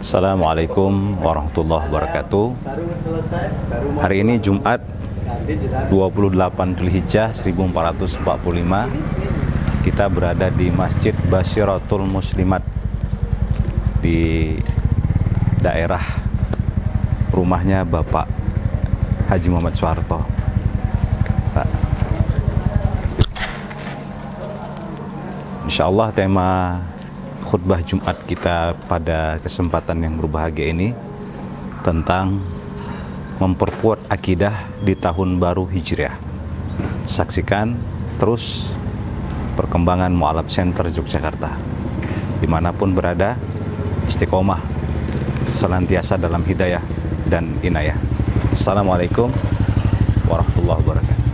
Assalamualaikum warahmatullahi wabarakatuh. Hari ini Jumat 28 Dzulhijjah 1445. Kita berada di Masjid Basyiratul Muslimat di daerah rumahnya Bapak Haji Muhammad Soeharto. Insyaallah tema khutbah Jumat kita pada kesempatan yang berbahagia ini tentang memperkuat akidah di tahun baru Hijriah. Saksikan terus perkembangan Mu'alaf Center Yogyakarta. Dimanapun berada, istiqomah senantiasa dalam hidayah dan inayah. Assalamualaikum warahmatullahi wabarakatuh.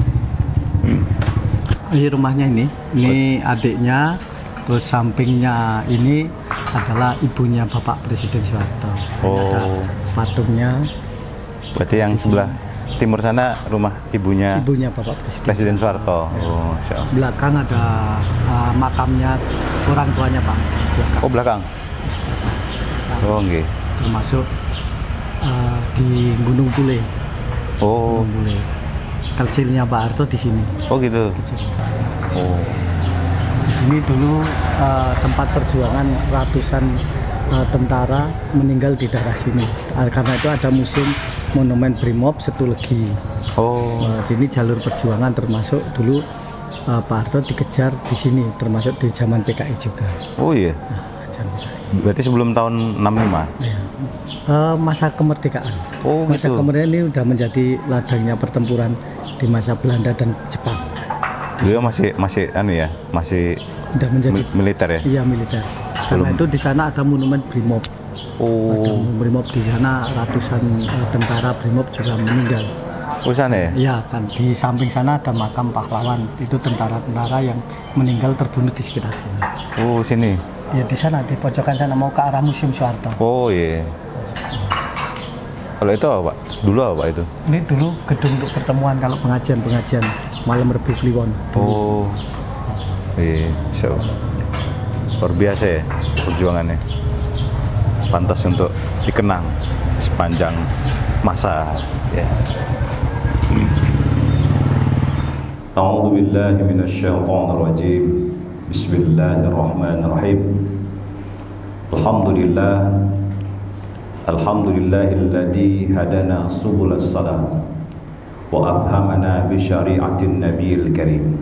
Ini rumahnya ini adiknya. Terus sampingnya ini adalah ibunya Bapak Presiden Soeharto. Ada patungnya. Berarti yang sebelah timur sana rumah ibunya Bapak Presiden Soeharto. Belakang ada makamnya orang tuanya Pak. Belakang. Nggih. Termasuk di Gunung Pule. Gunung Pule. Kecilnya Pak Harto di sini. Gitu. Ini dulu tempat perjuangan ratusan tentara meninggal di daerah sini. Karena itu ada museum monumen Brimob Setulegi. Sini jalur perjuangan termasuk dulu Pak Harto dikejar di sini, termasuk di zaman PKI juga. Iya. Berarti sebelum tahun 65. Ya. Masa kemerdekaan. Masa gitu. kemerdekaan ini sudah menjadi ladangnya pertempuran di masa Belanda dan Jepang. Beliau masih udah menjadi militer ya? Iya, militer. Karena itu di sana ada monumen Brimob. Ada monumen Brimob di sana, ratusan tentara Brimob juga meninggal. Sana ya? Iya kan, di samping sana ada makam pahlawan. Itu tentara-tentara yang meninggal terbunuh di sekitar sini. Sini? Ya di sana, di pojokan sana mau ke arah Museum Soeharto. Iya. Kalau itu apa Pak? Dulu apa Pak itu? Ini dulu gedung untuk pertemuan kalau pengajian malam Rebu Kliwon. Iya, luar biasa ya perjuangannya. Pantas untuk dikenang sepanjang masa ya. A'udzu billahi minasyaitonir rajim. Bismillahirrahmanirrahim. Alhamdulillahilladzi hadana subulas salam wa afhamana bi syari'atin nabiyil karim.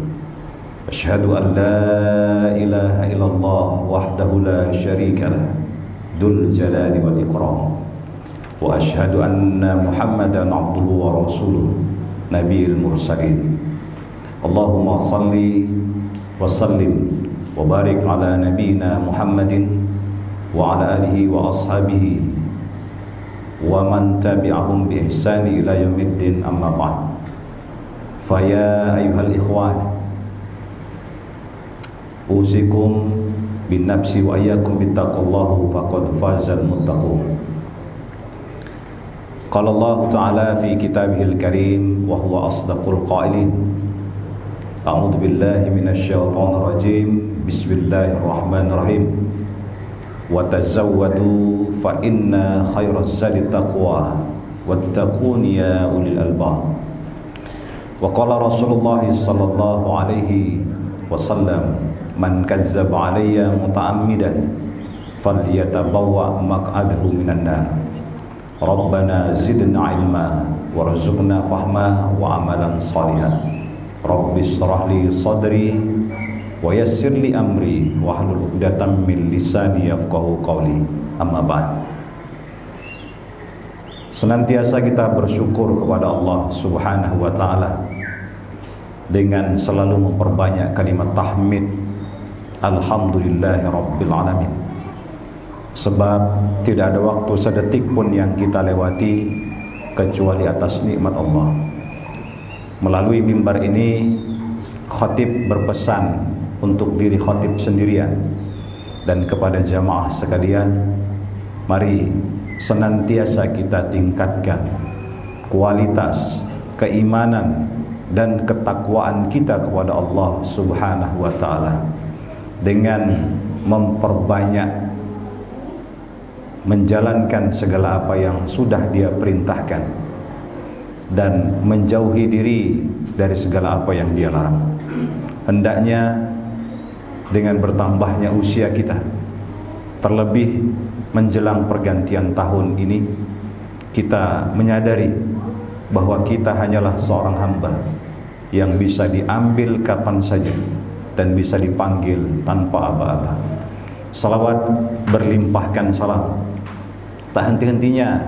Asyhadu an la ilaha illallah wahdahu la syarika lah dzul jalali wal ikram. Wa asyhadu anna Muhammadan abduhu wa rasuluh nabiyil mursalin. Allahumma salli wa sallim wa barik ala nabiyyina Muhammadin wa ala alihi wa ashabihi wa man tabi'ahum bi ihsani ila yaumiddin, amma ba'd. Fa ya ayyuhal ikhwan, usikum bin nafsi wa iyyakum bittaqallahu faqad fazal muttaqun. Qala Allah Ta'ala fi kitabihil karim wa huwa asdaqul qailin. A'udzu billahi minasyaitonir rajim. Bismillahirrahmanirrahim. Wa tazawwadu fa inna khairaz zadi taqwa wattaqun ya ulil albab. Wa qala Rasulullah sallallahu alaihi wasallam, man kazzaba alayya muta'ammidan falyatabawwa maq'adahu minan nar. Rabbana zidna ilma warzuqna fahma wa amalan shalihan. Rabbi shrah li sadri wa yassir li amri wahlul 'uqdatam min lisani yafqahu qawli, amma ba'd. Senantiasa kita bersyukur kepada Allah Subhanahu wa taala dengan selalu memperbanyak kalimat tahmid alhamdulillahi rabbil alamin. Sebab tidak ada waktu sedetik pun yang kita lewati kecuali atas nikmat Allah. Melalui mimbar ini khatib berpesan untuk diri khatib sendirian dan kepada jamaah sekalian, mari senantiasa kita tingkatkan kualitas keimanan dan ketakwaan kita kepada Allah Subhanahu wa taala dengan memperbanyak menjalankan segala apa yang sudah Dia perintahkan, dan menjauhi diri dari segala apa yang Dia larang. Hendaknya dengan bertambahnya usia kita, terlebih menjelang pergantian tahun ini, kita menyadari bahwa kita hanyalah seorang hamba yang bisa diambil kapan saja dan bisa dipanggil tanpa aba-aba. Salawat berlimpahkan salam, tak henti-hentinya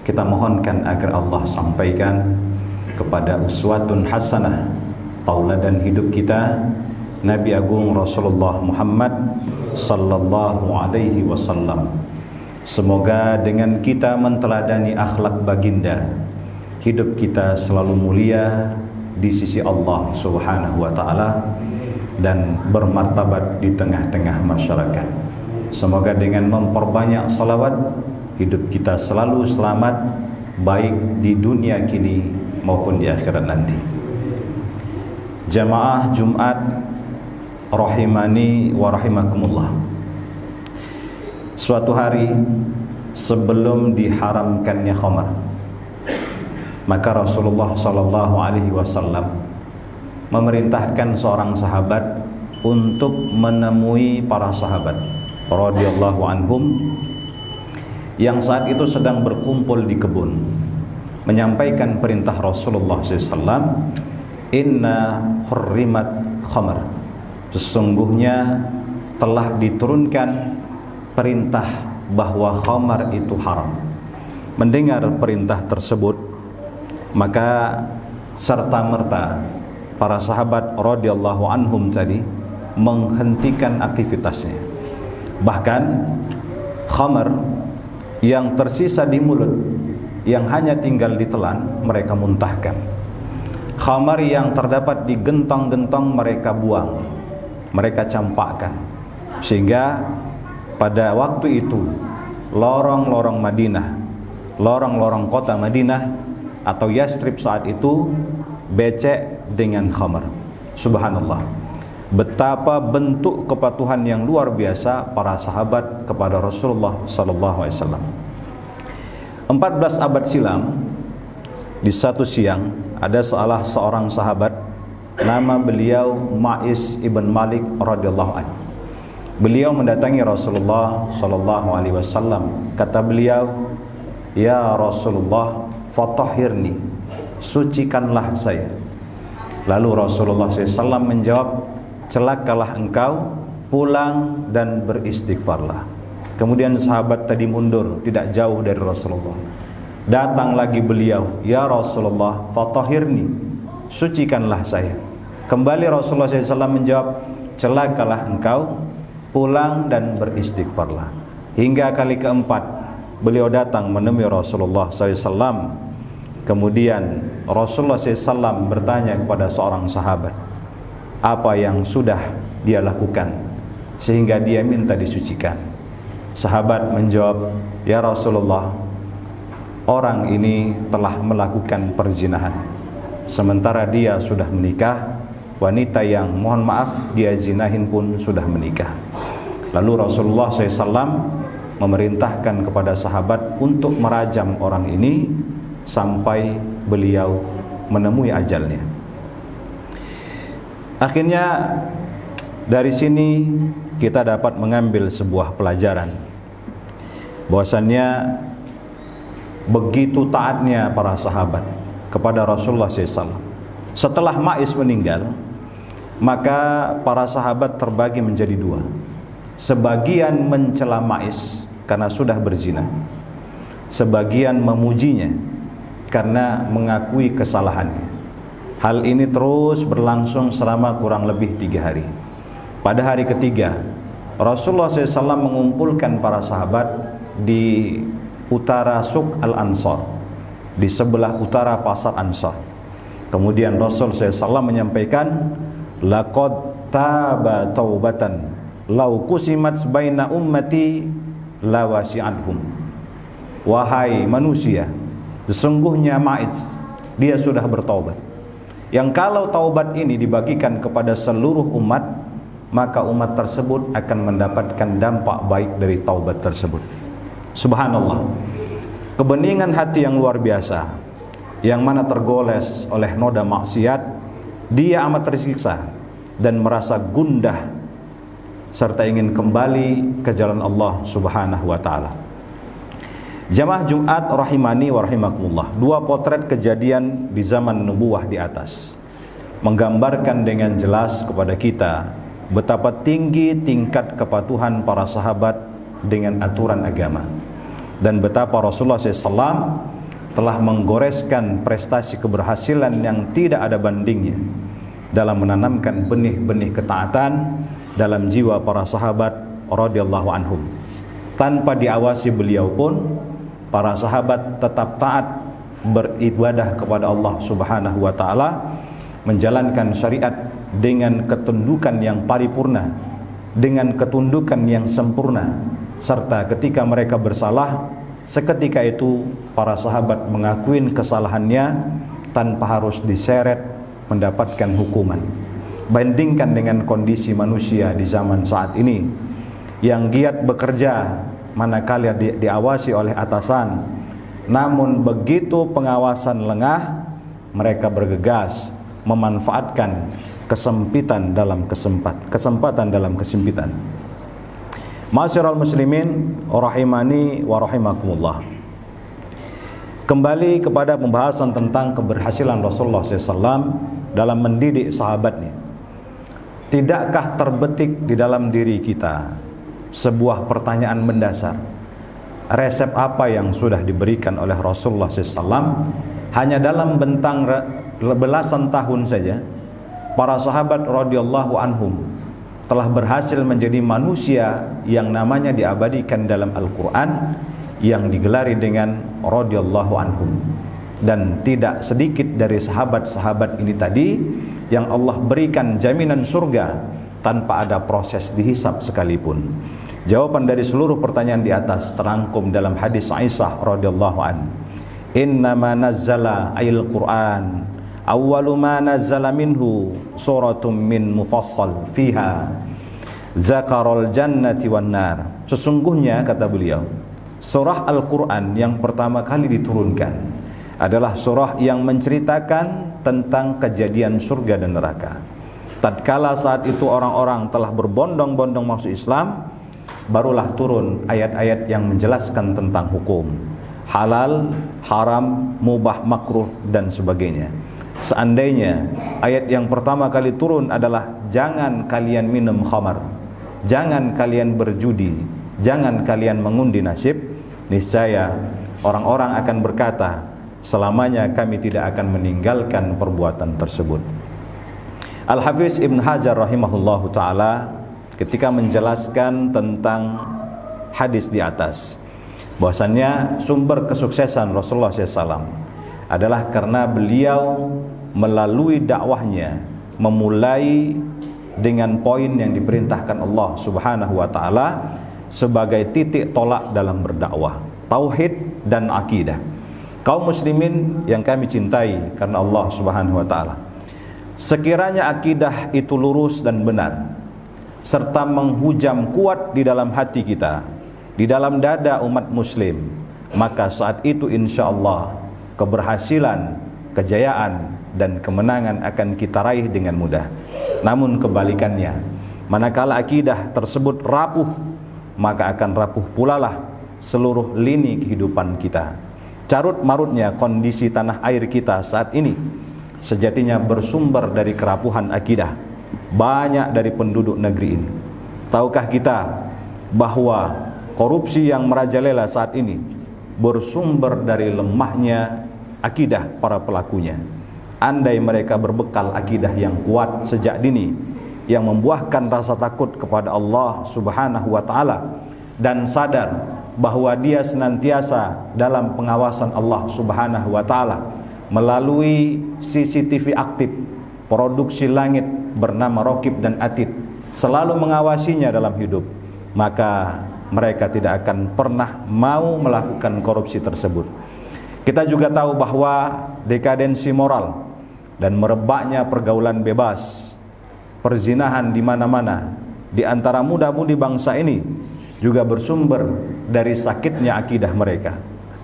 kita mohonkan agar Allah sampaikan kepada uswatun hasanah, tauladan hidup kita, Nabi Agung Rasulullah Muhammad sallallahu alaihi wasallam. Semoga dengan kita menteladani akhlak baginda, hidup kita selalu mulia di sisi Allah Subhanahu wa taala dan bermartabat di tengah-tengah masyarakat. Semoga dengan memperbanyak salawat, hidup kita selalu selamat, baik di dunia kini maupun di akhirat nanti. Jamaah Jumat rahimani wa rahimakumullah. Suatu hari sebelum diharamkannya khamar, maka Rasulullah sallallahu alaihi wasallam memerintahkan seorang sahabat untuk menemui para sahabat radhiyallahu anhum yang saat itu sedang berkumpul di kebun, menyampaikan perintah Rasulullah SAW, inna hurrimat khamar, sesungguhnya telah diturunkan perintah bahwa khamar itu haram. Mendengar perintah tersebut, maka serta-merta para sahabat radhiyallahu anhum tadi menghentikan aktivitasnya. Bahkan khamar yang tersisa di mulut, yang hanya tinggal ditelan, mereka muntahkan. Khamar yang terdapat di gentong-gentong mereka buang, mereka campakkan. Sehingga pada waktu itu lorong-lorong Madinah, lorong-lorong kota Madinah atau Yastrib saat itu becek dengan khamar. Subhanallah, betapa bentuk kepatuhan yang luar biasa para sahabat kepada Rasulullah sallallahu alaihi wasallam. 14 abad silam, di satu siang ada seorang sahabat, nama beliau Ma'is ibn Malik radhiyallahu anhu. Beliau mendatangi Rasulullah sallallahu alaihi wasallam. Kata beliau, "Ya Rasulullah, fatahhirni, sucikanlah saya." Lalu Rasulullah SAW menjawab, "Celakalah engkau, pulang dan beristighfarlah." Kemudian sahabat tadi mundur, tidak jauh dari Rasulullah. Datang lagi beliau, "Ya Rasulullah, fatahhirni, sucikanlah saya." Kembali Rasulullah SAW menjawab, "Celakalah engkau, pulang dan beristighfarlah." Hingga kali keempat beliau datang menemui Rasulullah SAW. Kemudian Rasulullah SAW bertanya kepada seorang sahabat, apa yang sudah dia lakukan sehingga dia minta disucikan. Sahabat menjawab, "Ya Rasulullah, orang ini telah melakukan perzinahan, sementara dia sudah menikah. Wanita yang mohon maaf dia zinahin pun sudah menikah." Lalu Rasulullah SAW memerintahkan kepada sahabat untuk merajam orang ini sampai beliau menemui ajalnya. Akhirnya dari sini kita dapat mengambil sebuah pelajaran, bahwasannya begitu taatnya para sahabat kepada Rasulullah SAW. Setelah Ma'is meninggal, maka para sahabat terbagi menjadi dua. Sebagian mencela Ma'is karena sudah berzina, sebagian memujinya karena mengakui kesalahannya. Hal ini terus berlangsung selama kurang lebih 3 hari. Pada hari ketiga, Rasulullah SAW mengumpulkan para sahabat di utara Suq Al-Ansar, di sebelah utara pasar Ansar. Kemudian Rasul SAW menyampaikan, "Laqad taba taubatan law kusimat baina ummati lawasi'anhum." Wahai manusia, sesungguhnya Ma'is, dia sudah bertaubat, yang kalau taubat ini dibagikan kepada seluruh umat, maka umat tersebut akan mendapatkan dampak baik dari taubat tersebut. Subhanallah, kebeningan hati yang luar biasa, yang mana tergoles oleh noda maksiat, dia amat tersiksa dan merasa gundah serta ingin kembali ke jalan Allah Subhanahu wa taala. Jamaah Jumat rahimani wa rahimakumullah, dua potret kejadian di zaman nubuwah di atas menggambarkan dengan jelas kepada kita betapa tinggi tingkat kepatuhan para sahabat dengan aturan agama, dan betapa Rasulullah SAW telah menggoreskan prestasi keberhasilan yang tidak ada bandingnya dalam menanamkan benih-benih ketaatan dalam jiwa para sahabat radhiyallahu anhum. Tanpa diawasi beliau pun, para sahabat tetap taat beribadah kepada Allah Subhanahu wa taala, menjalankan syariat dengan ketundukan yang paripurna, dengan ketundukan yang sempurna, serta ketika mereka bersalah, seketika itu para sahabat mengakuin kesalahannya tanpa harus diseret mendapatkan hukuman. Bandingkan dengan kondisi manusia di zaman saat ini yang giat bekerja manakala diawasi oleh atasan, namun begitu pengawasan lengah, mereka bergegas memanfaatkan kesempatan dalam kesempitan. Ma'asyiral muslimin rahimani wa rahimakumullah. Kembali kepada pembahasan tentang keberhasilan Rasulullah SAW dalam mendidik sahabatnya. Tidakkah terbetik di dalam diri kita sebuah pertanyaan mendasar? Resep apa yang sudah diberikan oleh Rasulullah SAW? Hanya dalam bentang belasan tahun saja, para sahabat radhiyallahu anhum telah berhasil menjadi manusia yang namanya diabadikan dalam Al-Quran, yang digelari dengan radhiyallahu anhum. Dan tidak sedikit dari sahabat-sahabat ini tadi yang Allah berikan jaminan surga tanpa ada proses dihisab sekalipun. Jawaban dari seluruh pertanyaan di atas terangkum dalam hadis Aisyah radhiyallahu an. Innama nazzala ayil Qur'an awwalu ma nazzala minhu suratum min mufassal fiha zakarul jannati wan nar. Sesungguhnya, kata beliau, surah Al-Quran yang pertama kali diturunkan adalah surah yang menceritakan tentang kejadian surga dan neraka. Tatkala saat itu orang-orang telah berbondong-bondong masuk Islam, barulah turun ayat-ayat yang menjelaskan tentang hukum halal, haram, mubah, makruh, dan sebagainya. Seandainya ayat yang pertama kali turun adalah jangan kalian minum khamar, jangan kalian berjudi, jangan kalian mengundi nasib, niscaya orang-orang akan berkata, selamanya kami tidak akan meninggalkan perbuatan tersebut. Al-Hafiz Ibn Hajar rahimahullahu ta'ala ketika menjelaskan tentang hadis di atas, bahwasannya sumber kesuksesan Rasulullah SAW adalah karena beliau melalui dakwahnya memulai dengan poin yang diperintahkan Allah Subhanahu wa ta'ala sebagai titik tolak dalam berdakwah, tauhid dan akidah. Kaum muslimin yang kami cintai karena Allah Subhanahu wa ta'ala, sekiranya akidah itu lurus dan benar serta menghujam kuat di dalam hati kita, di dalam dada umat muslim, maka saat itu insya Allah keberhasilan, kejayaan, dan kemenangan akan kita raih dengan mudah. Namun kebalikannya, manakala akidah tersebut rapuh, maka akan rapuh pula lah seluruh lini kehidupan kita. Carut marutnya kondisi tanah air kita saat ini sejatinya bersumber dari kerapuhan akidah banyak dari penduduk negeri ini. Tahukah kita bahwa korupsi yang merajalela saat ini bersumber dari lemahnya akidah para pelakunya? Andai mereka berbekal akidah yang kuat sejak dini, yang membuahkan rasa takut kepada Allah Subhanahu wa ta'ala, dan sadar bahwa dia senantiasa dalam pengawasan Allah Subhanahu wa ta'ala melalui CCTV aktif produksi langit bernama Raqib dan Atid, selalu mengawasinya dalam hidup, maka mereka tidak akan pernah mau melakukan korupsi tersebut. Kita juga tahu bahwa dekadensi moral dan merebaknya pergaulan bebas, perzinahan di mana-mana di antara muda-mudi bangsa ini juga bersumber dari sakitnya akidah mereka.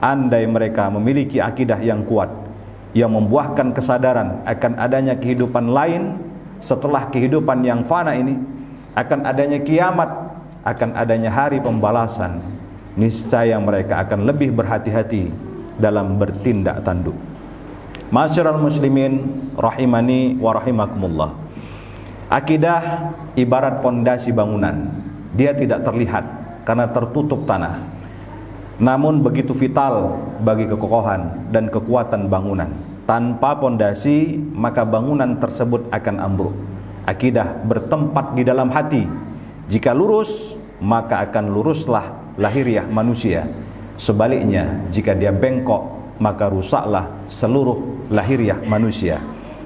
Andai mereka memiliki akidah yang kuat, yang membuahkan kesadaran akan adanya kehidupan lain setelah kehidupan yang fana ini, akan adanya kiamat, akan adanya hari pembalasan, niscaya mereka akan lebih berhati-hati dalam bertindak tanduk. Ma'asyiral muslimin rahimani wa rahimakumullah. Akidah ibarat pondasi bangunan. Dia tidak terlihat karena tertutup tanah, namun begitu vital bagi kekokohan dan kekuatan bangunan. Tanpa pondasi maka bangunan tersebut akan ambruk. Akidah bertempat di dalam hati. Jika lurus maka akan luruslah lahiriah manusia. Sebaliknya jika dia bengkok maka rusaklah seluruh lahiriah manusia.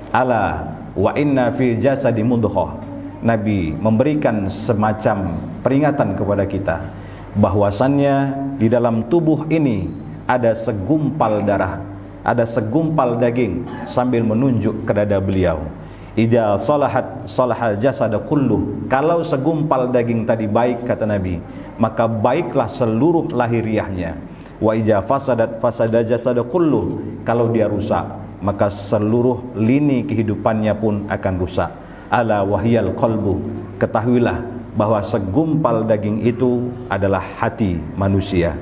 Ala wa inna fil jasadi mudghah. Nabi memberikan semacam peringatan kepada kita bahwasannya di dalam tubuh ini ada segumpal darah, ada segumpal daging, sambil menunjuk ke dada beliau. Idza salahat salahal jasada kulluh. Kalau segumpal daging tadi baik, kata Nabi, maka baiklah seluruh lahiriahnya. Wa idza fasadat fasada jasada kulluh. Kalau dia rusak, maka seluruh lini kehidupannya pun akan rusak. Ala wahyal qalbu. Ketahuilah bahwa segumpal daging itu adalah hati manusia.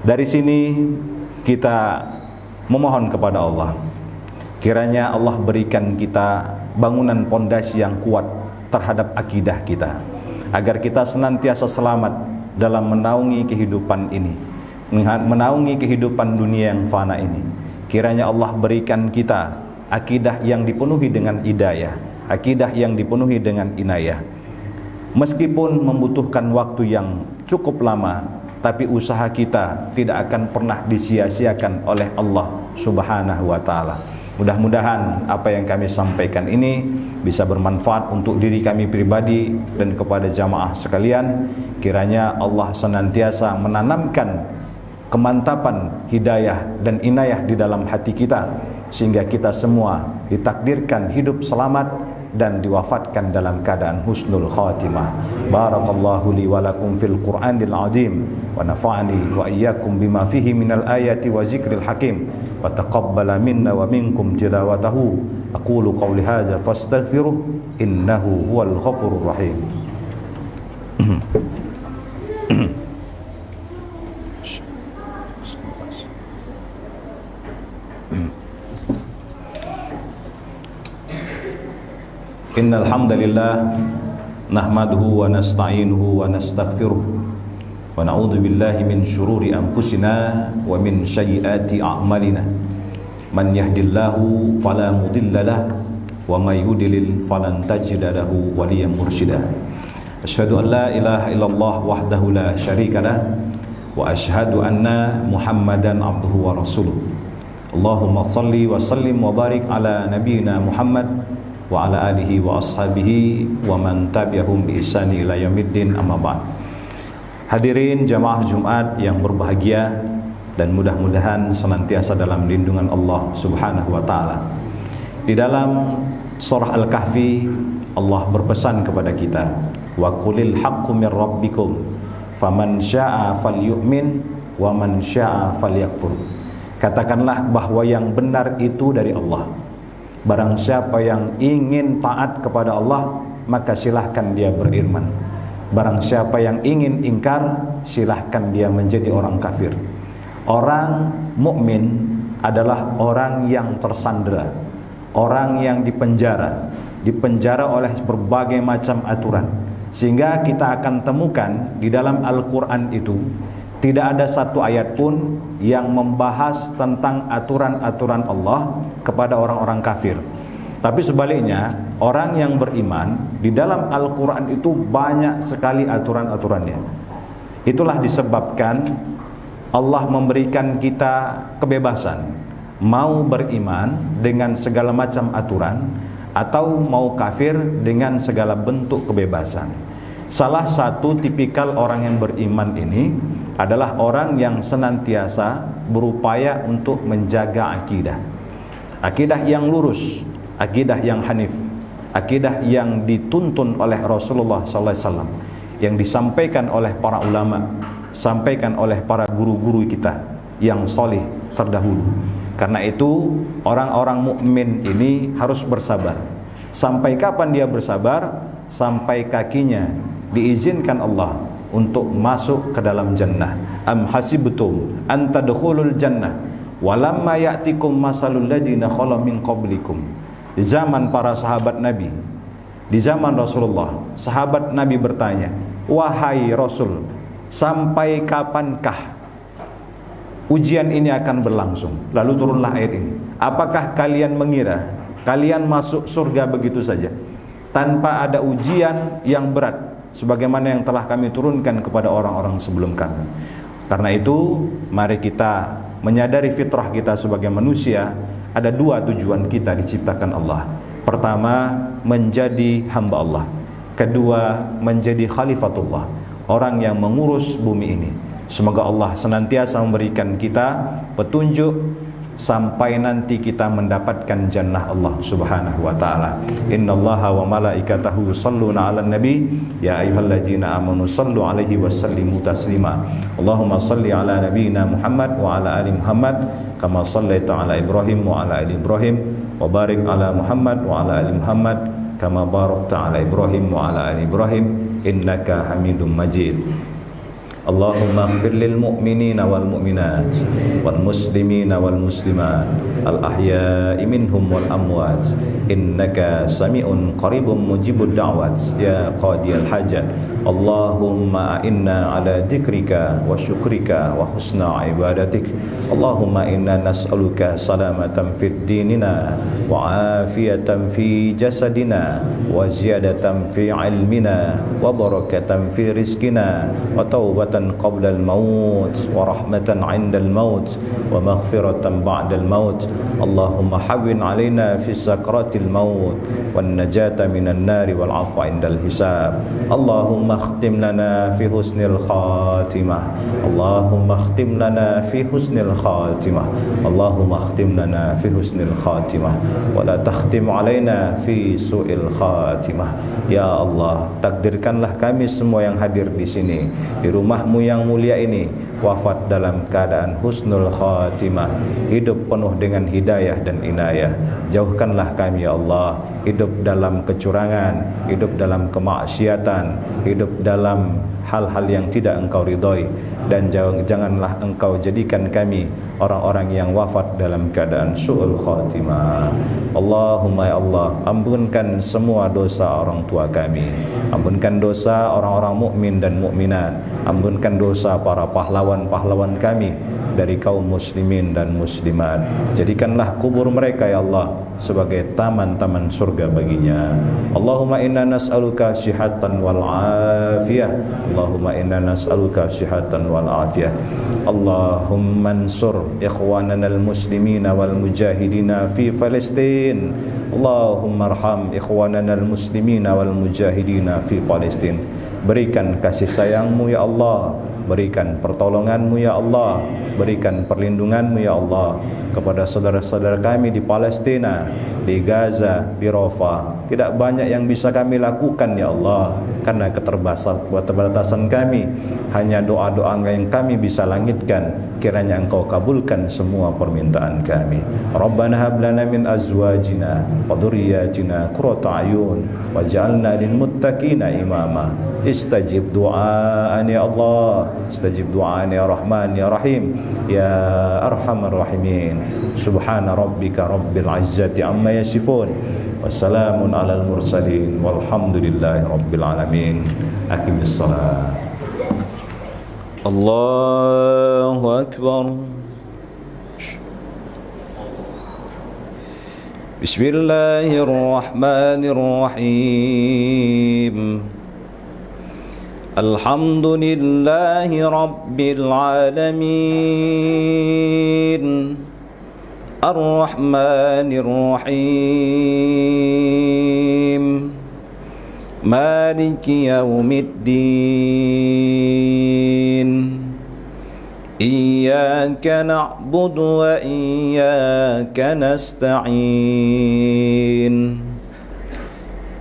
Dari sini kita memohon kepada Allah, kiranya Allah berikan kita bangunan pondasi yang kuat terhadap akidah kita, agar kita senantiasa selamat dalam menaungi kehidupan ini, menaungi kehidupan dunia yang fana ini. Kiranya Allah berikan kita akidah yang dipenuhi dengan hidayah, akidah yang dipenuhi dengan inayah. Meskipun membutuhkan waktu yang cukup lama, tapi usaha kita tidak akan pernah disia-siakan oleh Allah Subhanahu wa ta'ala. Mudah-mudahan apa yang kami sampaikan ini bisa bermanfaat untuk diri kami pribadi dan kepada jamaah sekalian. Kiranya Allah senantiasa menanamkan kemantapan hidayah dan inayah di dalam hati kita, sehingga kita semua ditakdirkan hidup selamat dan diwafatkan dalam keadaan husnul khatimah. Barakallahu li wa lakum fil Qur'anil azim wa nafa'ani wa iyyakum bima fihi minal ayati wa zikril hakim wa taqabbala minna wa minkum tilawatahu. Aqulu qawli hadza fastaghfiruh innahu huwal ghafurur rahim. Innal hamdalillah nahmaduhu wa nasta'inuhu wa nastaghfiruh wa na'udzu billahi min shururi anfusina wa min sayyiati a'malina. Man yahdihillahu fala mudilla lahu wa may yudlil falan tajida lahu waliyyan mursyida. Asyhadu an la ilaha illallah wahdahu la syarika lah wa asyhadu anna Muhammadan abduhu wa rasuluh. Allahumma shalli wa sallim wa barik ala nabiyyina Muhammad wa ala alihi wa ashabihi wa man tabi'ahum bi ihsani ila yaumiddin, amma ba'd. Hadirin jamaah Jumat yang berbahagia dan mudah-mudahan senantiasa dalam lindungan Allah Subhanahu wa taala. Di dalam surah Al-Kahfi Allah berpesan kepada kita, wa qulil haqqu mir rabbikum faman syaa'a falyu'min wa man syaa'a falyakfur. Katakanlah bahwa yang benar itu dari Allah. Barang siapa yang ingin taat kepada Allah, maka silahkan dia beriman. Barang siapa yang ingin ingkar, silahkan dia menjadi orang kafir. Orang mukmin adalah orang yang tersandera, orang yang dipenjara oleh berbagai macam aturan. Sehingga kita akan temukan di dalam Al-Quran itu tidak ada satu ayat pun yang membahas tentang aturan-aturan Allah kepada orang-orang kafir. Tapi sebaliknya, orang yang beriman di dalam Al-Quran itu banyak sekali aturan-aturannya. Itulah disebabkan Allah memberikan kita kebebasan, mau beriman dengan segala macam aturan atau mau kafir dengan segala bentuk kebebasan. Salah satu tipikal orang yang beriman ini adalah orang yang senantiasa berupaya untuk menjaga akidah. Akidah yang lurus, akidah yang hanif, akidah yang dituntun oleh Rasulullah SAW, yang disampaikan oleh para ulama, sampaikan oleh para guru-guru kita yang soleh terdahulu. Karena itu orang-orang mukmin ini harus bersabar. Sampai kapan dia bersabar? Sampai kakinya diizinkan Allah untuk masuk ke dalam jannah. Am hasibtum an tadkhulul jannah walamma ya'tikum masalul ladzina khala min qablikum. Di zaman para sahabat Nabi, di zaman Rasulullah, sahabat Nabi bertanya, "Wahai Rasul, sampai kapankah ujian ini akan berlangsung?" Lalu turunlah ayat ini. Apakah kalian mengira kalian masuk surga begitu saja tanpa ada ujian yang berat sebagaimana yang telah kami turunkan kepada orang-orang sebelum kami? Karena itu mari kita menyadari fitrah kita sebagai manusia. Ada dua tujuan kita diciptakan Allah. Pertama, menjadi hamba Allah. Kedua, menjadi khalifatullah, orang yang mengurus bumi ini. Semoga Allah senantiasa memberikan kita petunjuk sampai nanti kita mendapatkan jannah Allah Subhanahu wa taala. Innallaha wa malaikatahu yusholluna 'alan nabi ya ayyuhalladzina amanu shallu 'alaihi wa sallimu taslima. Allahumma shalli 'ala nabiyyina Muhammad wa 'ala ali Muhammad kama shallaita 'ala Ibrahim wa 'ala ali Ibrahim wa barik 'ala Muhammad wa 'ala ali Muhammad kama barakta 'ala Ibrahim wa 'ala ali Ibrahim innaka Hamidum Majid. Allahumma ighfir lil mu'minina wal mu'minat wal muslimina wal muslimat al ahya'i minhum wal amwat innaka sami'un qaribun mujibud da'wat ya qadiyal hajat. Allahumma inna ala dzikrika wa syukrika wa husna ibadatik. Allahumma inna nas'aluka salamatan fid dinina wa afiyatan fi jasadina wa ziyadatan fi ilmina wa barakatan fi rizqina wa taubatan qabla al-maut wa rahmatan 'inda al-maut wa maghfiratan ba'da al-maut. Allahumma hawwin 'alaina fi sakratil maut wan najata minan nari wal 'afwa 'inda al-hisab. Allahumma اختم لنا في حسن الخاتمة. اللهم اختم لنا في حسن الخاتمة. اللهم اختم لنا في حسن الخاتمة ولا تختم علينا في سوء الخاتمة. Ya Allah, takdirkanlah kami semua yang hadir di sini, di rumahmu yang mulia ini, wafat dalam keadaan husnul khatimah, hidup penuh dengan hidayah dan inayah. Jauhkanlah kami ya Allah, hidup dalam kecurangan, hidup dalam kemaksiatan, hidup dalam hal-hal yang tidak engkau ridhoi, dan janganlah engkau jadikan kami orang-orang yang wafat dalam keadaan su'ul khatimah. Allahumma ya Allah, ampunkan semua dosa orang tua kami, ampunkan dosa orang-orang mukmin dan mukminat, ampunkan dosa para pahlawan-pahlawan kami dari kaum muslimin dan muslimat. Jadikanlah kubur mereka ya Allah sebagai taman-taman surga baginya. Allahumma inna nas'aluka sihatan wal afiyah. Allahumma inna nas'aluka sihatan wal afiyah. Allahumma ansur ikhwanana al-muslimina wal mujahidina fi Palestin. Allahumma arham ikhwanana al-muslimina wal mujahidina fi Palestin. Berikan kasih sayangmu ya Allah, berikan pertolonganmu ya Allah, berikan perlindunganmu ya Allah kepada saudara-saudara kami di Palestina, di Gaza, di Rafah. Tidak banyak yang bisa kami lakukan ya Allah, karena keterbatasan kami. Hanya doa-doa yang kami bisa langitkan, kiranya Engkau kabulkan semua permintaan kami. Rabbana hab lana min azwajina wa dhurriyyatina qurrata a'yun waj'alna lil muttaqina imama. Istajib du'aan ya Allah, istajib du'aan ya Rahman ya Rahim ya Arhamar Rahimin. Subhana rabbika rabbil izzati amma yasifun, wassalamun alal mursalin, walhamdulillahi rabbil alamin. Aqimis salat. Allahu akbar. Bismillahirrahmanirrahim. Alhamdulillahi rabbil alamin. Ar-Rahmanir Rahim. Maliki yaumiddin. Iyyaka na'budu wa iyyaka nasta'in.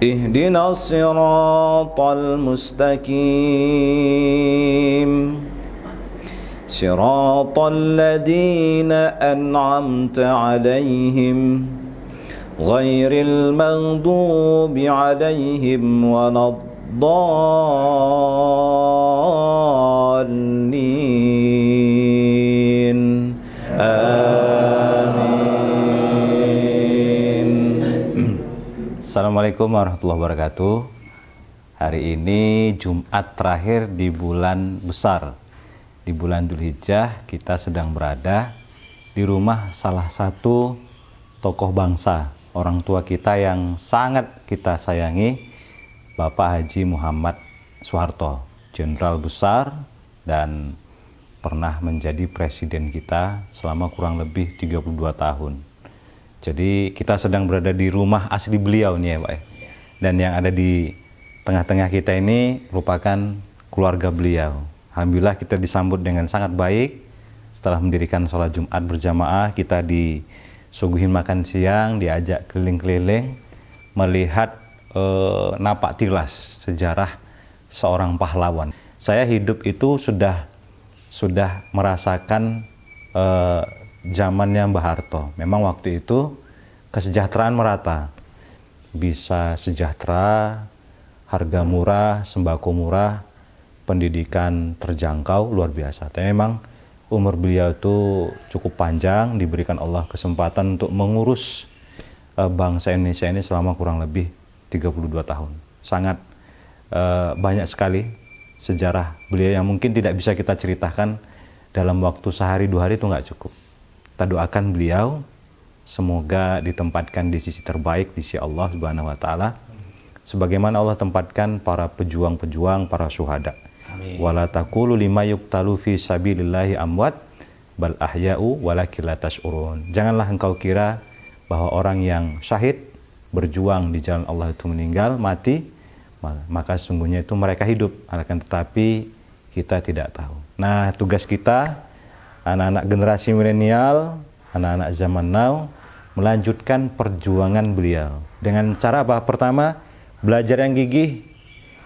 اهدنا الصراط المستقيم صراط الذين أنعمت عليهم غير المغضوب عليهم ولا الضالين آمين. Assalamualaikum warahmatullahi wabarakatuh. Hari ini Jumat terakhir di bulan besar, di bulan Dzulhijjah. Kita sedang berada di rumah salah satu tokoh bangsa, orang tua kita yang sangat kita sayangi, Bapak Haji Muhammad Soeharto, Jenderal besar dan pernah menjadi presiden kita selama kurang lebih 32 tahun. Jadi kita sedang berada di rumah asli beliau nih ya Pak. Dan yang ada di tengah-tengah kita ini merupakan keluarga beliau. Alhamdulillah kita disambut dengan sangat baik. Setelah mendirikan sholat Jumat berjamaah, kita disuguhin makan siang, diajak keliling-keliling, melihat napak tilas sejarah seorang pahlawan. Saya hidup itu sudah merasakan zamannya Mbah Harto. Memang waktu itu kesejahteraan merata, bisa sejahtera, harga murah, sembako murah, pendidikan terjangkau, luar biasa. Tapi memang umur beliau itu cukup panjang, diberikan Allah kesempatan untuk mengurus bangsa Indonesia ini selama kurang lebih 32 tahun. Sangat banyak sekali sejarah beliau yang mungkin tidak bisa kita ceritakan dalam waktu sehari 2 hari, itu nggak cukup. Kita doakan beliau semoga ditempatkan di sisi terbaik di sisi Allah Subhanahu wa taala, sebagaimana Allah tempatkan para pejuang-pejuang, para syuhada. Wala taqulu lima yuqtalu fi sabilillahi amwat bal ahya'u walakin la tash'urun. Janganlah engkau kira bahwa orang yang syahid berjuang di jalan Allah itu meninggal, mati, maka sesungguhnya itu mereka hidup, akan tetapi kita tidak tahu. Nah, tugas kita anak-anak generasi milenial, anak-anak zaman now, melanjutkan perjuangan beliau. Dengan cara apa? Pertama, belajar yang gigih,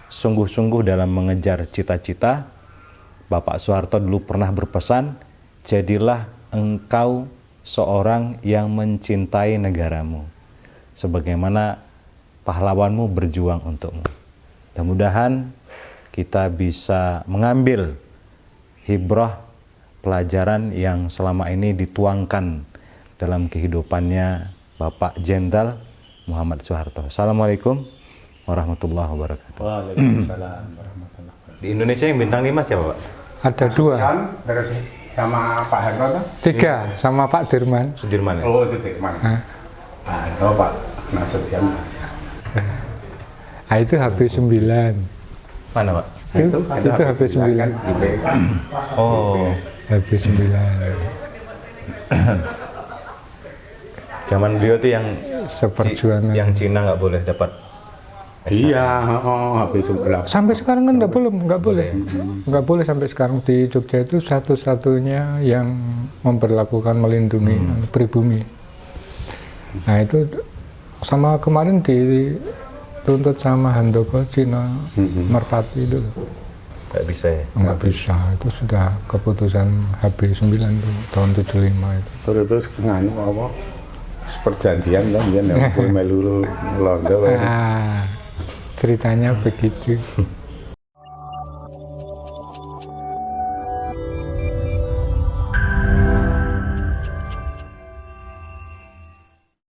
sungguh-sungguh dalam mengejar cita-cita. Bapak Soeharto dulu pernah berpesan, jadilah engkau seorang yang mencintai negaramu, sebagaimana pahlawanmu berjuang untukmu. Mudah-mudahan kita bisa mengambil hibrah, pelajaran yang selama ini dituangkan dalam kehidupannya Bapak Jenderal Muhammad Soeharto. Assalamualaikum warahmatullahi wabarakatuh. Waalaikumsalam warahmatullahi wabarakatuh. Di Indonesia yang bintang 5 siapa Pak? Ada 2. Terus sama Pak Harto? 3 sama Pak Dirman. Sudirman ya? Oh, Sudirman. Pak Harto, Pak Nasution. Itu HP 9. Mana Pak? Itu HP 9. Oh, HP 9. zaman beliau tuh yang Seperjuangan. yang Cina nggak boleh dapat. Iya, habis 11. Sampai sekarang kan nggak boleh sampai sekarang di Jogja itu satu-satunya yang memperlakukan melindungi pribumi. Nah itu sama kemarin dituntut sama Handoko Cina Merpati itu. Nggak bisa ya? Nggak bisa, itu sudah keputusan HB 9 tuh, tahun 75 itu. Terus nganu apa? Perjanjian kan dia nggak boleh melulu Londo. Ceritanya begitu.